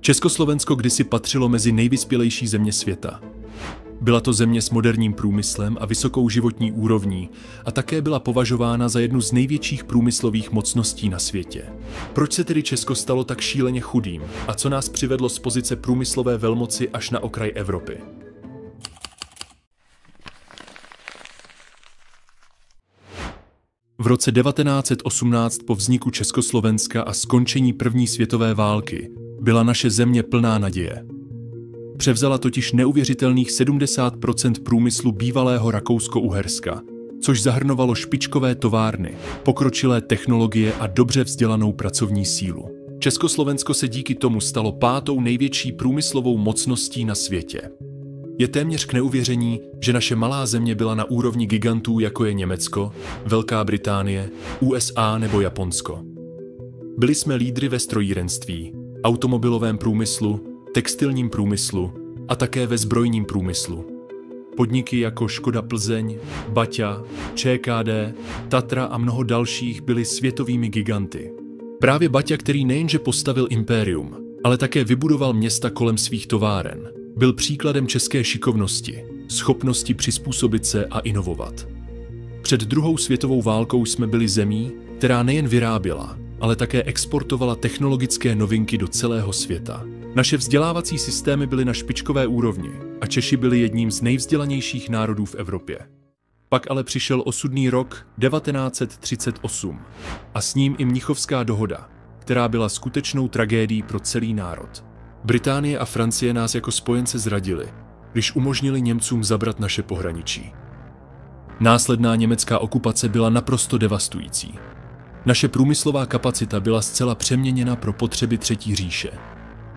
Československo kdysi patřilo mezi nejvyspělejší země světa. Byla to země s moderním průmyslem a vysokou životní úrovní a také byla považována za jednu z největších průmyslových mocností na světě. Proč se tedy Česko stalo tak šíleně chudým a co nás přivedlo z pozice průmyslové velmoci až na okraj Evropy? V roce 1918 po vzniku Československa a skončení první světové války byla naše země plná naděje. Převzala totiž neuvěřitelných 70% průmyslu bývalého Rakousko-Uherska, což zahrnovalo špičkové továrny, pokročilé technologie a dobře vzdělanou pracovní sílu. Československo se díky tomu stalo pátou největší průmyslovou mocností na světě. Je téměř k neuvěření, že naše malá země byla na úrovni gigantů, jako je Německo, Velká Británie, USA nebo Japonsko. Byli jsme lídry ve strojírenství, automobilovém průmyslu, textilním průmyslu a také ve zbrojním průmyslu. Podniky jako Škoda Plzeň, Baťa, ČKD, Tatra a mnoho dalších byly světovými giganty. Právě Baťa, který nejenže postavil impérium, ale také vybudoval města kolem svých továren, byl příkladem české šikovnosti, schopnosti přizpůsobit se a inovovat. Před druhou světovou válkou jsme byli zemí, která nejen vyráběla, ale také exportovala technologické novinky do celého světa. Naše vzdělávací systémy byly na špičkové úrovni a Češi byli jedním z nejvzdělanějších národů v Evropě. Pak ale přišel osudný rok 1938 a s ním i Mnichovská dohoda, která byla skutečnou tragédií pro celý národ. Británie a Francie nás jako spojence zradili, když umožnili Němcům zabrat naše pohraničí. Následná německá okupace byla naprosto devastující. Naše průmyslová kapacita byla zcela přeměněna pro potřeby Třetí říše.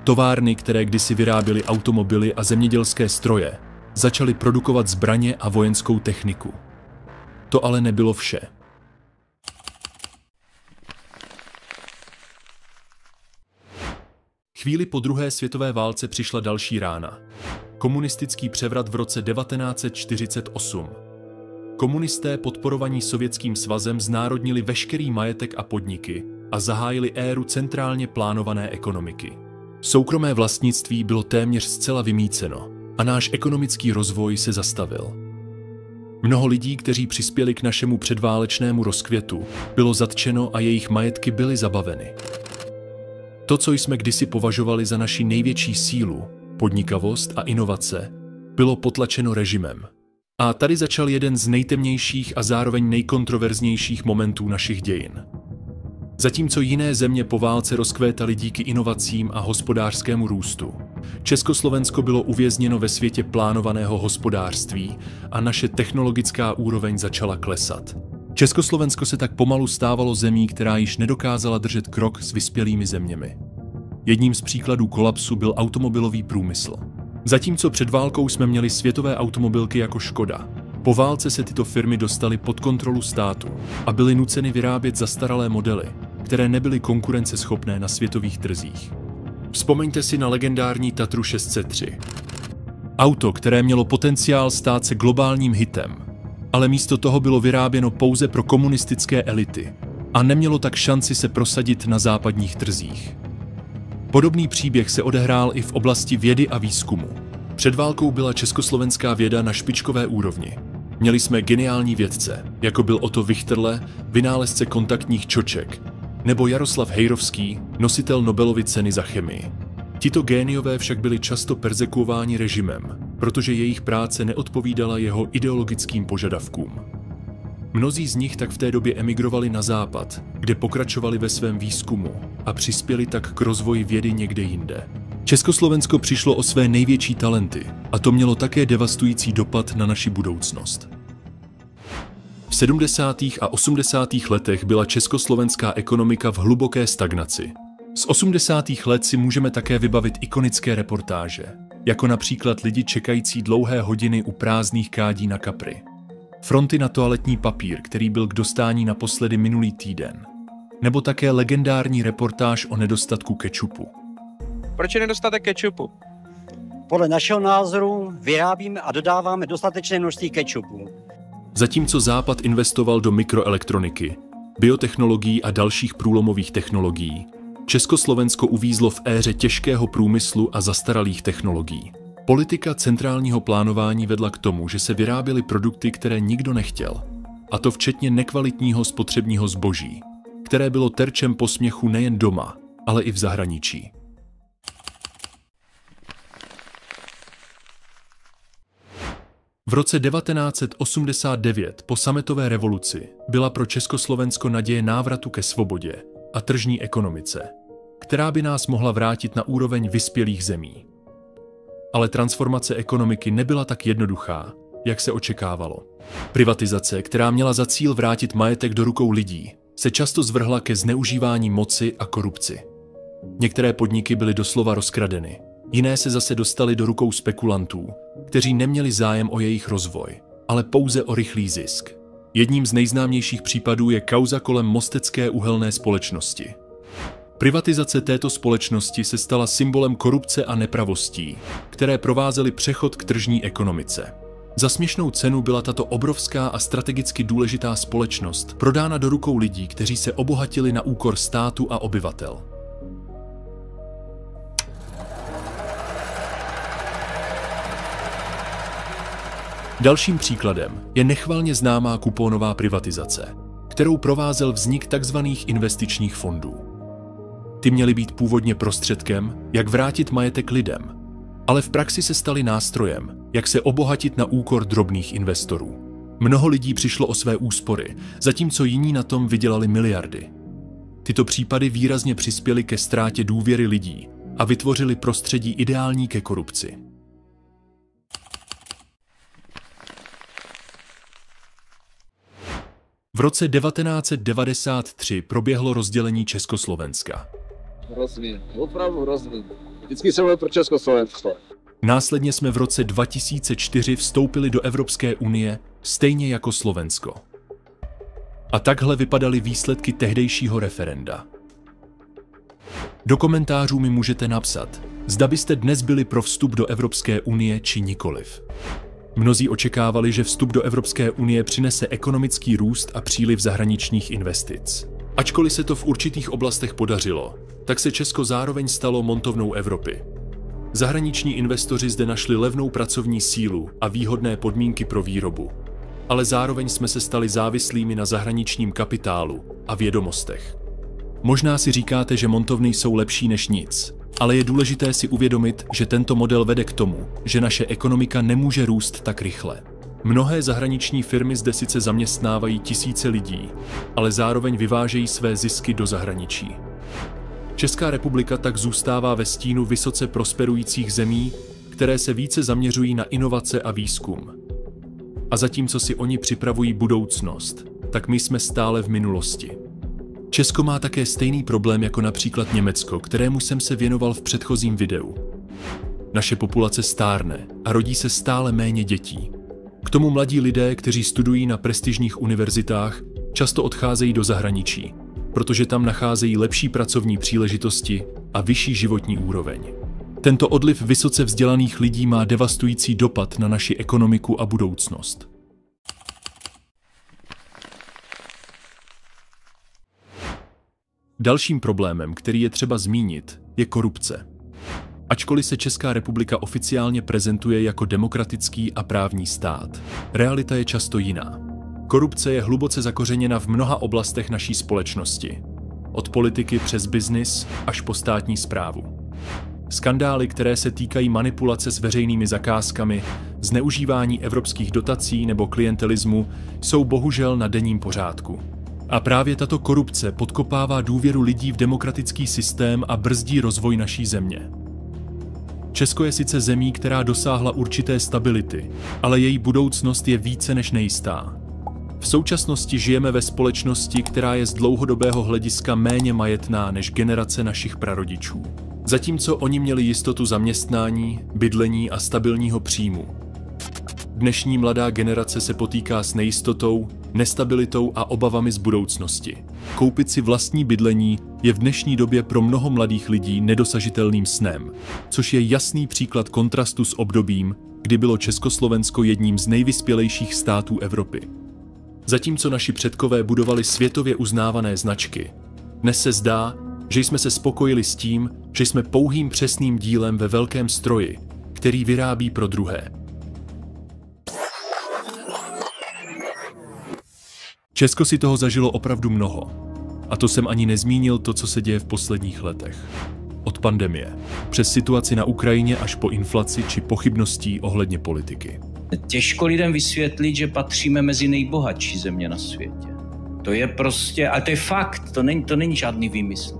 Továrny, které kdysi vyráběly automobily a zemědělské stroje, začaly produkovat zbraně a vojenskou techniku. To ale nebylo vše. Chvíli po druhé světové válce přišla další rána. Komunistický převrat v roce 1948. Komunisté podporovaní Sovětským svazem znárodnili veškerý majetek a podniky a zahájili éru centrálně plánované ekonomiky. Soukromé vlastnictví bylo téměř zcela vymýceno a náš ekonomický rozvoj se zastavil. Mnoho lidí, kteří přispěli k našemu předválečnému rozkvětu, bylo zatčeno a jejich majetky byly zabaveny. To, co jsme kdysi považovali za naši největší sílu, podnikavost a inovace, bylo potlačeno režimem. A tady začal jeden z nejtemnějších a zároveň nejkontroverznějších momentů našich dějin. Zatímco jiné země po válce rozkvétaly díky inovacím a hospodářskému růstu, Československo bylo uvězněno ve světě plánovaného hospodářství a naše technologická úroveň začala klesat. Československo se tak pomalu stávalo zemí, která již nedokázala držet krok s vyspělými zeměmi. Jedním z příkladů kolapsu byl automobilový průmysl. Zatímco před válkou jsme měli světové automobilky jako Škoda, po válce se tyto firmy dostaly pod kontrolu státu a byly nuceny vyrábět zastaralé modely, které nebyly konkurenceschopné na světových trzích. Vzpomeňte si na legendární Tatru 603. Auto, které mělo potenciál stát se globálním hitem, ale místo toho bylo vyráběno pouze pro komunistické elity a nemělo tak šanci se prosadit na západních trzích. Podobný příběh se odehrál i v oblasti vědy a výzkumu. Před válkou byla československá věda na špičkové úrovni. Měli jsme geniální vědce, jako byl Otto Wichterle, vynálezce kontaktních čoček, nebo Jaroslav Hejrovský, nositel Nobelovy ceny za chemii. Tito géniové však byli často perzekuováni režimem, protože jejich práce neodpovídala jeho ideologickým požadavkům. Mnozí z nich tak v té době emigrovali na západ, kde pokračovali ve svém výzkumu a přispěli tak k rozvoji vědy někde jinde. Československo přišlo o své největší talenty a to mělo také devastující dopad na naši budoucnost. V 70. a 80. letech byla československá ekonomika v hluboké stagnaci. Z 80. let si můžeme také vybavit ikonické reportáže, jako například lidi čekající dlouhé hodiny u prázdných kádí na Kapry. Fronty na toaletní papír, který byl k dostání naposledy minulý týden. Nebo také legendární reportáž o nedostatku kečupu. Proč je nedostatek kečupu? Podle našeho názoru vyrábíme a dodáváme dostatečné množství kečupu. Zatímco Západ investoval do mikroelektroniky, biotechnologií a dalších průlomových technologií, Československo uvízlo v éře těžkého průmyslu a zastaralých technologií. Politika centrálního plánování vedla k tomu, že se vyráběly produkty, které nikdo nechtěl. A to včetně nekvalitního spotřebního zboží, které bylo terčem posměchu nejen doma, ale i v zahraničí. V roce 1989 po sametové revoluci byla pro Československo naděje návratu ke svobodě a tržní ekonomice, která by nás mohla vrátit na úroveň vyspělých zemí. Ale transformace ekonomiky nebyla tak jednoduchá, jak se očekávalo. Privatizace, která měla za cíl vrátit majetek do rukou lidí, se často zvrhla ke zneužívání moci a korupci. Některé podniky byly doslova rozkradeny, jiné se zase dostaly do rukou spekulantů, kteří neměli zájem o jejich rozvoj, ale pouze o rychlý zisk. Jedním z nejznámějších případů je kauza kolem Mostecké uhelné společnosti. Privatizace této společnosti se stala symbolem korupce a nepravostí, které provázely přechod k tržní ekonomice. Za směšnou cenu byla tato obrovská a strategicky důležitá společnost prodána do rukou lidí, kteří se obohatili na úkor státu a obyvatel. Dalším příkladem je nechvalně známá kuponová privatizace, kterou provázel vznik tzv. Investičních fondů. Ty měly být původně prostředkem, jak vrátit majetek lidem, ale v praxi se staly nástrojem, jak se obohatit na úkor drobných investorů. Mnoho lidí přišlo o své úspory, zatímco jiní na tom vydělali miliardy. Tyto případy výrazně přispěly ke ztrátě důvěry lidí a vytvořily prostředí ideální ke korupci. V roce 1993 proběhlo rozdělení Československa. Rozvíjen, opravdu rozvíjen. Vždycky jsem byl pro Československo. Následně jsme v roce 2004 vstoupili do Evropské unie, stejně jako Slovensko. A takhle vypadaly výsledky tehdejšího referenda. Do komentářů mi můžete napsat, zda byste dnes byli pro vstup do Evropské unie či nikoliv. Mnozí očekávali, že vstup do Evropské unie přinese ekonomický růst a příliv zahraničních investic. Ačkoliv se to v určitých oblastech podařilo, tak se Česko zároveň stalo montovnou Evropy. Zahraniční investoři zde našli levnou pracovní sílu a výhodné podmínky pro výrobu. Ale zároveň jsme se stali závislými na zahraničním kapitálu a vědomostech. Možná si říkáte, že montovny jsou lepší než nic, ale je důležité si uvědomit, že tento model vede k tomu, že naše ekonomika nemůže růst tak rychle. Mnohé zahraniční firmy zde sice zaměstnávají tisíce lidí, ale zároveň vyvážejí své zisky do zahraničí. Česká republika tak zůstává ve stínu vysoce prosperujících zemí, které se více zaměřují na inovace a výzkum. A zatímco si oni připravují budoucnost, tak my jsme stále v minulosti. Česko má také stejný problém jako například Německo, kterému jsem se věnoval v předchozím videu. Naše populace stárne a rodí se stále méně dětí. K tomu mladí lidé, kteří studují na prestižních univerzitách, často odcházejí do zahraničí, protože tam nacházejí lepší pracovní příležitosti a vyšší životní úroveň. Tento odliv vysoce vzdělaných lidí má devastující dopad na naši ekonomiku a budoucnost. Dalším problémem, který je třeba zmínit, je korupce. Ačkoliv se Česká republika oficiálně prezentuje jako demokratický a právní stát, realita je často jiná. Korupce je hluboce zakořeněna v mnoha oblastech naší společnosti. Od politiky přes biznis až po státní správu. Skandály, které se týkají manipulace s veřejnými zakázkami, zneužívání evropských dotací nebo klientelismu, jsou bohužel na denním pořádku. A právě tato korupce podkopává důvěru lidí v demokratický systém a brzdí rozvoj naší země. Česko je sice zemí, která dosáhla určité stability, ale její budoucnost je více než nejistá. V současnosti žijeme ve společnosti, která je z dlouhodobého hlediska méně majetná než generace našich prarodičů. Zatímco oni měli jistotu zaměstnání, bydlení a stabilního příjmu. Dnešní mladá generace se potýká s nejistotou, nestabilitou a obavami z budoucnosti. Koupit si vlastní bydlení je v dnešní době pro mnoho mladých lidí nedosažitelným snem, což je jasný příklad kontrastu s obdobím, kdy bylo Československo jedním z nejvyspělejších států Evropy. Zatímco naši předkové budovali světově uznávané značky, dnes se zdá, Že jsme se spokojili s tím, že jsme pouhým přesným dílem ve velkém stroji, který vyrábí pro druhé. Česko si toho zažilo opravdu mnoho. A to jsem ani nezmínil to, co se děje v posledních letech. Od pandemie, přes situaci na Ukrajině až po inflaci či pochybností ohledně politiky. Těžko lidem vysvětlit, že patříme mezi nejbohatší země na světě. To je prostě, ale to je fakt, to není žádný výmysl.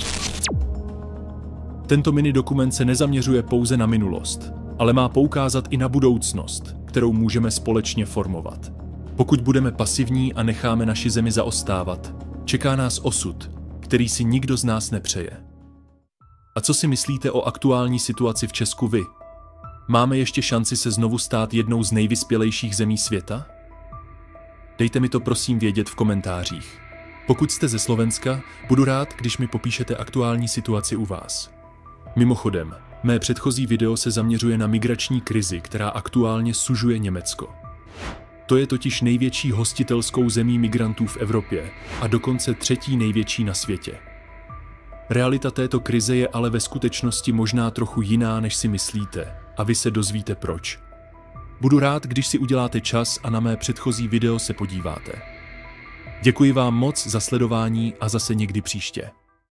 Tento mini dokument se nezaměřuje pouze na minulost, ale má poukázat i na budoucnost, kterou můžeme společně formovat. Pokud budeme pasivní a necháme naši zemi zaostávat, čeká nás osud, který si nikdo z nás nepřeje. A co si myslíte o aktuální situaci v Česku vy? Máme ještě šanci se znovu stát jednou z nejvyspělejších zemí světa? Dejte mi to prosím vědět v komentářích. Pokud jste ze Slovenska, budu rád, když mi popíšete aktuální situaci u vás. Mimochodem, mé předchozí video se zaměřuje na migrační krizi, která aktuálně sužuje Německo. To je totiž největší hostitelskou zemí migrantů v Evropě a dokonce třetí největší na světě. Realita této krize je ale ve skutečnosti možná trochu jiná, než si myslíte, a vy se dozvíte proč. Budu rád, když si uděláte čas a na mé předchozí video se podíváte. Děkuji vám moc za sledování a zase někdy příště.